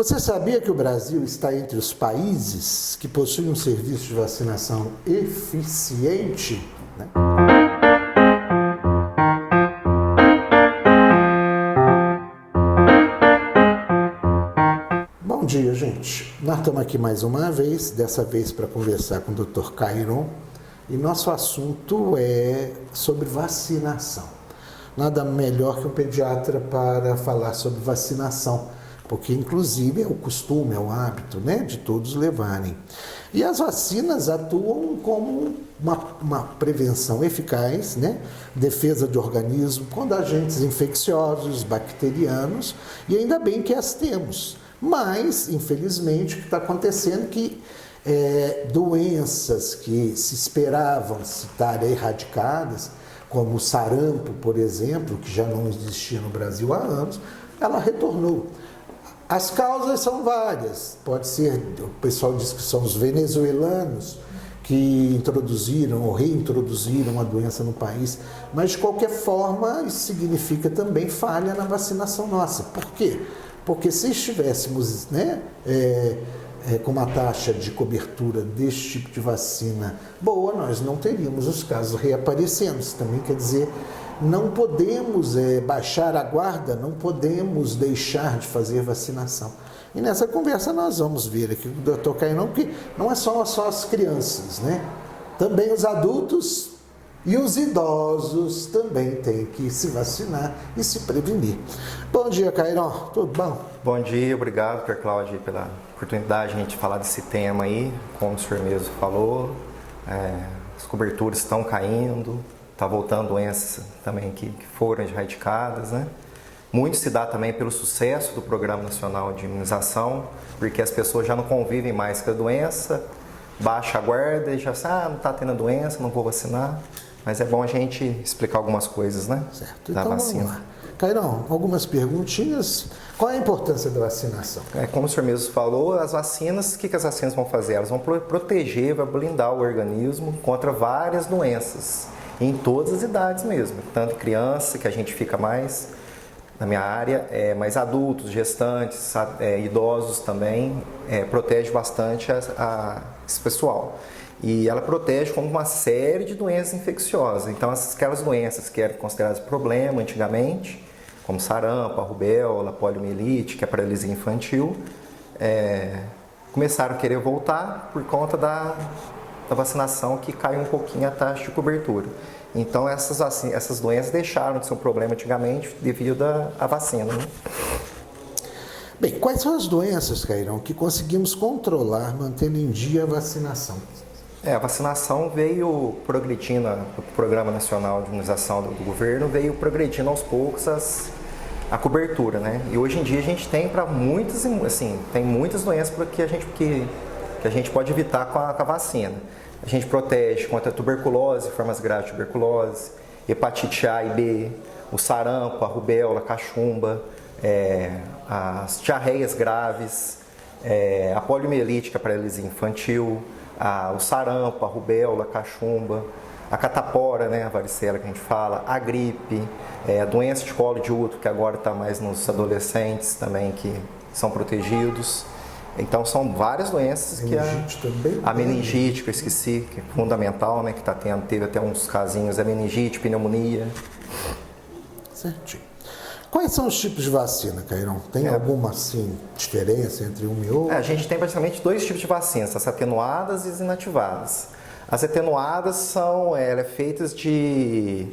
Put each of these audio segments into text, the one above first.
Você sabia que o Brasil está entre os países que possuem um serviço de vacinação eficiente? Né? Bom dia, gente. Nós estamos aqui mais uma vez, dessa vez para conversar com o Dr. Cairon, e nosso assunto é sobre vacinação. Nada melhor que um pediatra para falar sobre vacinação, porque inclusive é o costume, é o hábito, né, de todos levarem. E as vacinas atuam como uma prevenção eficaz, né, defesa de organismo contra agentes infecciosos, bacterianos, e ainda bem que as temos. Mas, infelizmente, o que está acontecendo é que doenças que se esperavam estar erradicadas, como o sarampo, por exemplo, que já não existia no Brasil há anos, ela retornou. As causas são várias. Pode ser, o pessoal diz que são os venezuelanos que introduziram ou reintroduziram a doença no país, mas de qualquer forma isso significa também falha na vacinação nossa. Por quê? Porque se estivéssemos, né, com uma taxa de cobertura deste tipo de vacina boa, nós não teríamos os casos reaparecendo. Isso também quer dizer, não podemos baixar a guarda, não podemos deixar de fazer vacinação. E nessa conversa nós vamos ver aqui com o Dr. Cairon, que não é só as crianças, né? Também os adultos e os idosos também têm que se vacinar e se prevenir. Bom dia, Cairon. Tudo bom? Bom dia, obrigado, Dr. Cláudio, pela oportunidade de a gente falar desse tema aí. Como o senhor mesmo falou, as coberturas estão caindo, está voltando doenças também que foram erradicadas, né? Muito se dá também pelo sucesso do Programa Nacional de Imunização, porque as pessoas já não convivem mais com a doença, baixa a guarda e já não está tendo a doença, não vou vacinar. Mas é bom a gente explicar algumas coisas, né? Certo. Da então, vacina. Vamos lá. Cairon, algumas perguntinhas. Qual é a importância da vacinação? Como o senhor mesmo falou, as vacinas, o que as vacinas vão fazer? Elas vão proteger, vai blindar o organismo contra várias doenças, em todas as idades mesmo. Tanto criança, que a gente fica mais na minha área, mas adultos, gestantes, idosos também, protege bastante esse pessoal. E ela protege contra uma série de doenças infecciosas. Então, aquelas doenças que eram consideradas problema antigamente, como sarampo, a rubéola, a poliomielite, que é a paralisia infantil, começaram a querer voltar por conta da vacinação, que caiu um pouquinho a taxa de cobertura. Então, essas doenças deixaram de ser um problema antigamente devido à vacina, né? Bem, quais são as doenças, Cairon, que conseguimos controlar mantendo em dia a vacinação? A vacinação veio progredindo, o Programa Nacional de Imunização do governo veio progredindo aos poucos a cobertura, né? E hoje em dia a gente tem para muitas, assim, tem muitas doenças que a gente pode evitar com a vacina. A gente protege contra a tuberculose, formas graves de tuberculose, hepatite A e B, o sarampo, a rubéola, a cachumba, as diarreias graves, a poliomielite, que é a paralisia infantil, o sarampo, a rubéola, a cachumba, a catapora, né, a varicela que a gente fala, a gripe, a doença de colo de útero, que agora está mais nos adolescentes também, que são protegidos. Então são várias doenças que a meningite, que eu esqueci, que é fundamental, né, que teve até uns casinhos, a meningite, pneumonia. Certinho. Quais são os tipos de vacina, Cairon? Tem alguma assim, diferença entre um e outro? A gente tem basicamente dois tipos de vacinas, as atenuadas e as inativadas. As atenuadas são feitas de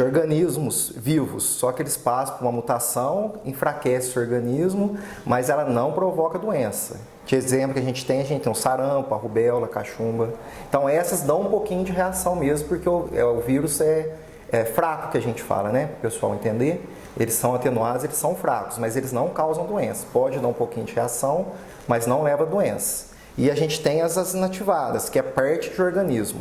organismos vivos, só que eles passam por uma mutação, enfraquece o organismo, mas ela não provoca doença. De exemplo que a gente tem o sarampo, a rubéola, a cachumba. Então essas dão um pouquinho de reação mesmo, porque o vírus é fraco, que a gente fala, né? Para o pessoal entender. Eles são atenuados, eles são fracos, mas eles não causam doença. Pode dar um pouquinho de reação, mas não leva a doença. E a gente tem as inativadas, que é parte do organismo.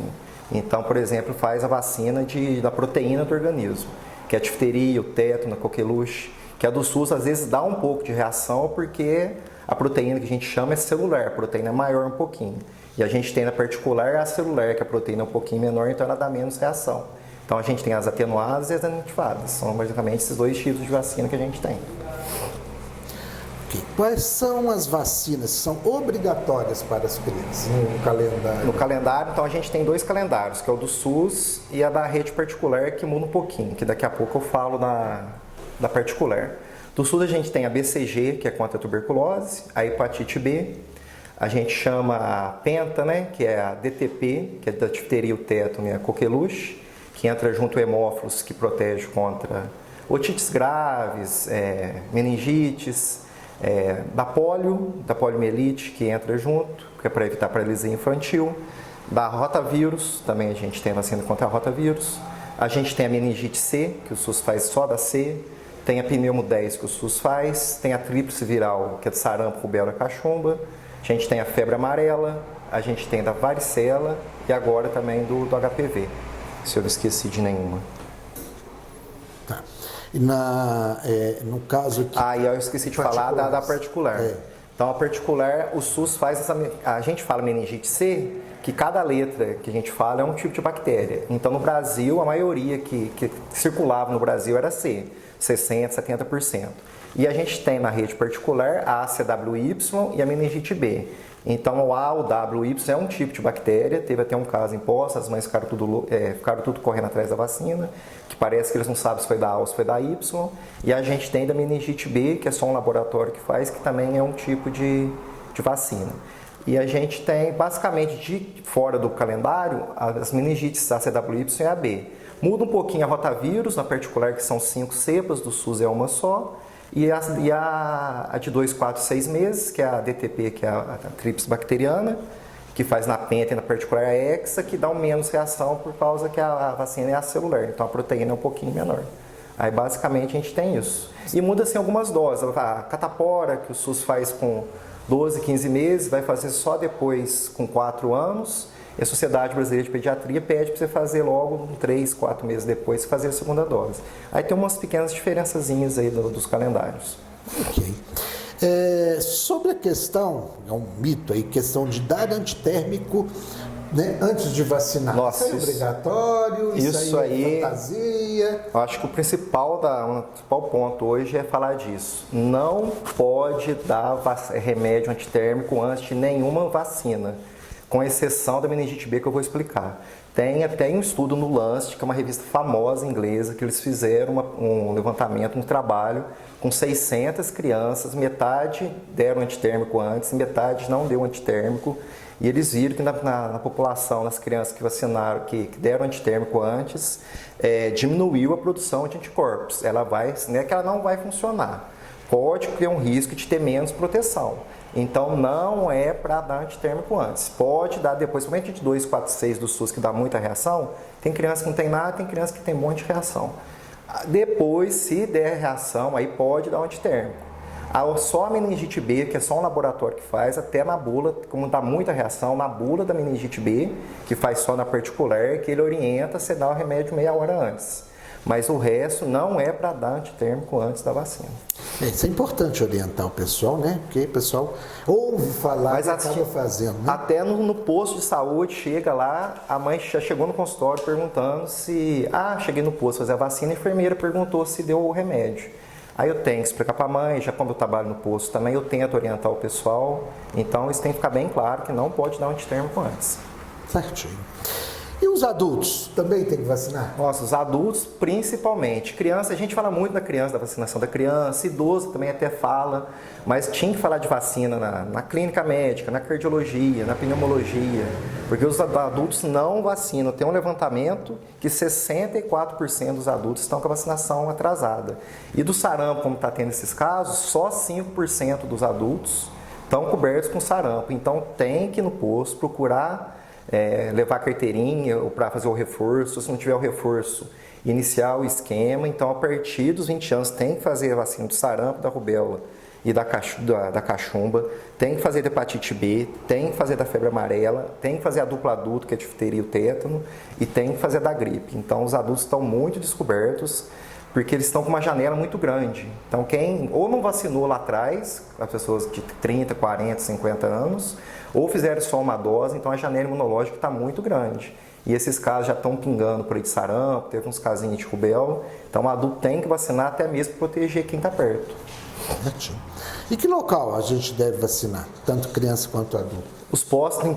Então, por exemplo, faz a vacina da proteína do organismo, que é a difteria, o tétano, a coqueluche, que a do SUS às vezes dá um pouco de reação, porque a proteína que a gente chama é celular, a proteína é maior um pouquinho. E a gente tem na particular a celular, que a proteína é um pouquinho menor, então ela dá menos reação. Então a gente tem as atenuadas e as inativadas. São basicamente esses dois tipos de vacina que a gente tem. Quais são as vacinas que são obrigatórias para as crianças no calendário? No calendário, então, a gente tem 2 calendários, que é o do SUS e a da rede particular, que muda um pouquinho, que daqui a pouco eu falo da particular. Do SUS a gente tem a BCG, que é contra a tuberculose, a hepatite B, a gente chama a Penta, né, que é a DTP, que é da difteria, o tétano e a coqueluche, que entra junto o hemófilos, que protege contra otites graves, meningites, da poliomielite, que entra junto, que é para evitar paralisia infantil, da rotavírus, também a gente tem a vacina contra a rotavírus, a gente tem a meningite C, que o SUS faz só da C, tem a pneumo 10, que o SUS faz, tem a tríplice viral, que é do sarampo, rubéola e cachumba, a gente tem a febre amarela, a gente tem da varicela e agora também do HPV, se eu não esqueci de nenhuma. Tá. E no caso aqui... E eu esqueci de falar da particular. Então, a particular, o SUS faz a gente fala meningite C, que cada letra que a gente fala é um tipo de bactéria. Então, no Brasil, a maioria que circulava no Brasil era C, 60%, 70%. E a gente tem na rede particular a ACWY e a meningite B. Então, o A, o W, o Y é um tipo de bactéria, teve até um caso em Poços, as mães ficaram tudo correndo atrás da vacina, que parece que eles não sabem se foi da A ou se foi da Y. E a gente tem da meningite B, que é só um laboratório que faz, que também é um tipo de vacina. E a gente tem, basicamente, de fora do calendário, as meningites ACWY e a B. Muda um pouquinho a rotavírus, na particular, que são 5 cepas, do SUS é uma só. E a de 2, 4, 6 meses, que é a DTP, que é a tríplice bacteriana, que faz na penta e na particular a hexa, que dá menos reação por causa que a vacina é acelular, então a proteína é um pouquinho menor. Aí basicamente a gente tem isso. E muda assim algumas doses. A catapora, que o SUS faz com 12, 15 meses, vai fazer só depois com 4 anos. E a Sociedade Brasileira de Pediatria pede para você fazer logo 3, 4 meses depois, fazer a segunda dose. Aí tem umas pequenas diferençazinhas aí dos calendários. Ok. Sobre a questão, é um mito aí, questão de dar antitérmico, né, antes de vacinar. Nossa, isso é obrigatório? Isso aí é fantasia? Eu acho que o principal ponto hoje é falar disso. Não pode dar remédio antitérmico antes de nenhuma vacina, com exceção da meningite B, que eu vou explicar. Tem até um estudo no Lancet, que é uma revista famosa inglesa, que eles fizeram um levantamento, um trabalho com 600 crianças, metade deram antitérmico antes, metade não deu antitérmico, e eles viram que na população, nas crianças que vacinaram, que deram antitérmico antes, diminuiu a produção de anticorpos. Não é que ela não vai funcionar, pode ter um risco de ter menos proteção. Então, não é para dar antitérmico antes. Pode dar depois, somente de 2, 4, 6 do SUS, que dá muita reação. Tem criança que não tem nada, tem criança que tem um monte de reação. Depois, se der reação, aí pode dar um antitérmico. Só a meningite B, que é só um laboratório que faz, até na bula, como dá muita reação, na bula da meningite B, que faz só na particular, que ele orienta você dar o remédio meia hora antes. Mas o resto não é para dar antitérmico antes da vacina. Isso é importante orientar o pessoal, né? Porque o pessoal ouve falar e acaba fazendo, né? Até no posto de saúde, chega lá, a mãe já chegou no consultório perguntando se... cheguei no posto fazer a vacina, a enfermeira perguntou se deu o remédio. Aí eu tenho que explicar para a mãe, já quando eu trabalho no posto também, eu tento orientar o pessoal. Então isso tem que ficar bem claro que não pode dar antitérmico antes. Certinho. E os adultos também tem que vacinar? Nossa, os adultos principalmente. Criança, a gente fala muito da criança, da vacinação da criança, idoso também até fala, mas tinha que falar de vacina na clínica médica, na cardiologia, na pneumologia, porque os adultos não vacinam. Tem um levantamento que 64% dos adultos estão com a vacinação atrasada. E do sarampo, como está tendo esses casos, só 5% dos adultos estão cobertos com sarampo. Então tem que ir no posto procurar levar carteirinha para fazer o reforço, se não tiver o reforço, iniciar o esquema. Então, a partir dos 20 anos, tem que fazer a vacina do sarampo, da rubéola e da cachumba, tem que fazer da hepatite B, tem que fazer da febre amarela, tem que fazer a dupla adulto, que é a difteria e o tétano, e tem que fazer da gripe. Então, os adultos estão muito descobertos, porque eles estão com uma janela muito grande. Então, quem ou não vacinou lá atrás, as pessoas de 30, 40, 50 anos, ou fizeram só uma dose, então a janela imunológica está muito grande. E esses casos já estão pingando por aí de sarampo, teve uns casinhos de rubéola. Então, o adulto tem que vacinar até mesmo para proteger quem está perto. Certinho. E que local a gente deve vacinar, tanto criança quanto adulto? Os postos,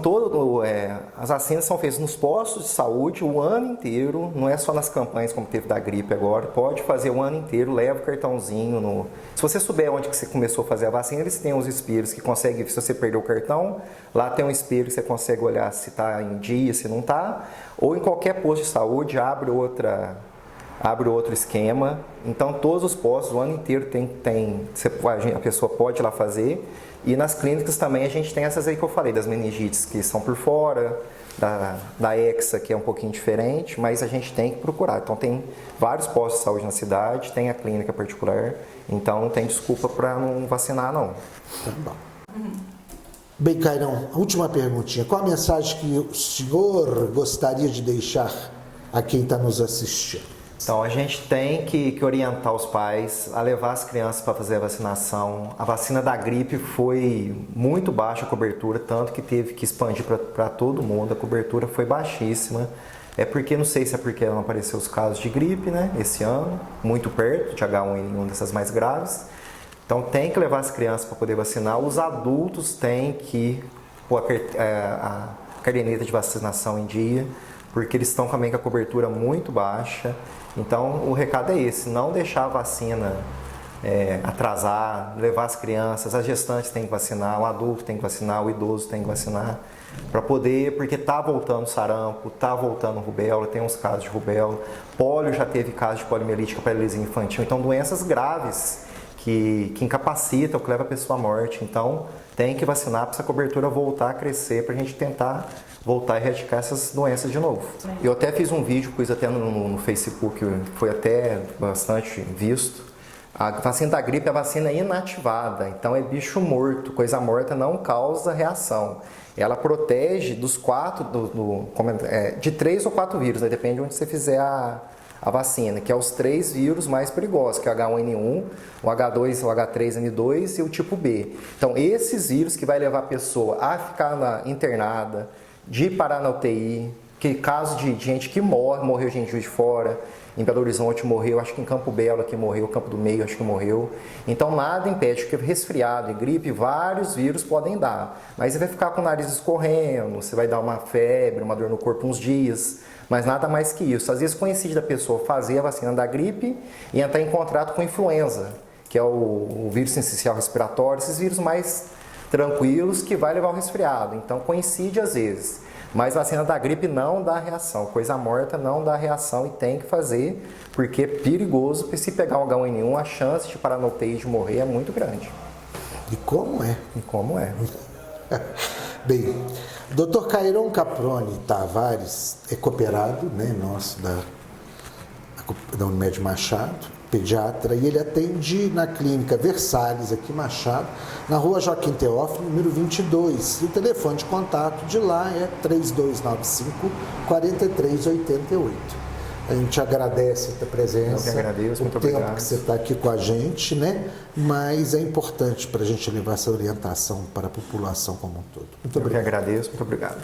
as vacinas são feitas nos postos de saúde o ano inteiro, não é só nas campanhas como teve da gripe agora, pode fazer o ano inteiro, leva o cartãozinho. Se você souber onde que você começou a fazer a vacina, eles têm os espelhos que conseguem, se você perdeu o cartão, lá tem um espelho que você consegue olhar se está em dia, se não está, ou em qualquer posto de saúde abre outro esquema. Então todos os postos o ano inteiro a pessoa pode ir lá fazer. E nas clínicas também a gente tem essas aí que eu falei, das meningites que são por fora, da Hexa que é um pouquinho diferente, mas a gente tem que procurar. Então tem vários postos de saúde na cidade, tem a clínica particular, então não tem desculpa para não vacinar não. Tá bom. Bem, Cairão, última perguntinha. Qual a mensagem que o senhor gostaria de deixar a quem está nos assistindo? Então, a gente tem que orientar os pais a levar as crianças para fazer a vacinação. A vacina da gripe foi muito baixa a cobertura, tanto que teve que expandir para todo mundo. A cobertura foi baixíssima. Não sei se é porque não apareceu os casos de gripe, né, esse ano, muito perto de H1N1 dessas mais graves. Então, tem que levar as crianças para poder vacinar. Os adultos têm que pôr a caderneta de vacinação em dia, porque eles estão também com a cobertura muito baixa. Então, o recado é esse, não deixar a vacina atrasar, levar as crianças, as gestantes têm que vacinar, o adulto tem que vacinar, o idoso tem que vacinar, para poder, porque está voltando sarampo, está voltando rubéola, tem uns casos de rubéola, pólio já teve casos de poliomielítica paralisia infantil, então doenças graves que incapacitam, que levam a pessoa à morte. Então, tem que vacinar para essa cobertura voltar a crescer, para a gente tentar voltar a erradicar essas doenças de novo. Eu até fiz um vídeo, pus até no Facebook, foi até bastante visto. A vacina da gripe é a vacina inativada, então é bicho morto, coisa morta não causa reação. Ela protege dos de 3 ou 4 vírus, né? Depende de onde você fizer a vacina, que é os 3 vírus mais perigosos, que é o H1N1, o H2, o H3N2 e o tipo B. Então, esses vírus que vai levar a pessoa a ficar internada, de parar na UTI, que caso de gente que morreu gente de Juiz de Fora, em Belo Horizonte morreu, acho que em Campo Belo aqui morreu, Campo do Meio acho que morreu. Então nada impede, porque resfriado e gripe, vários vírus podem dar. Mas você vai ficar com o nariz escorrendo, você vai dar uma febre, uma dor no corpo uns dias, mas nada mais que isso. Às vezes coincide da pessoa fazer a vacina da gripe e entrar em contato com influenza, que é o vírus sincicial respiratório, esses vírus mais tranquilos que vai levar ao resfriado. Então coincide às vezes. Mas a vacina da gripe não dá reação, coisa morta não dá reação e tem que fazer, porque é perigoso, porque se pegar um H1N1, a chance de parar na UTI de morrer é muito grande. E como é? E como é? Bem, Dr. Cairão Caproni Tavares é cooperado, né, nosso da Unimed Machado, pediatra, e ele atende na clínica Versalhes, aqui em Machado, na rua Joaquim Teófilo, número 22. E o telefone de contato de lá é 3295-4388. A gente agradece a tua presença. Eu que agradeço, muito obrigado. O tempo obrigado. que você está aqui com a gente, né? Mas é importante para a gente levar essa orientação para a população como um todo. Muito obrigado. Eu que agradeço, muito obrigado.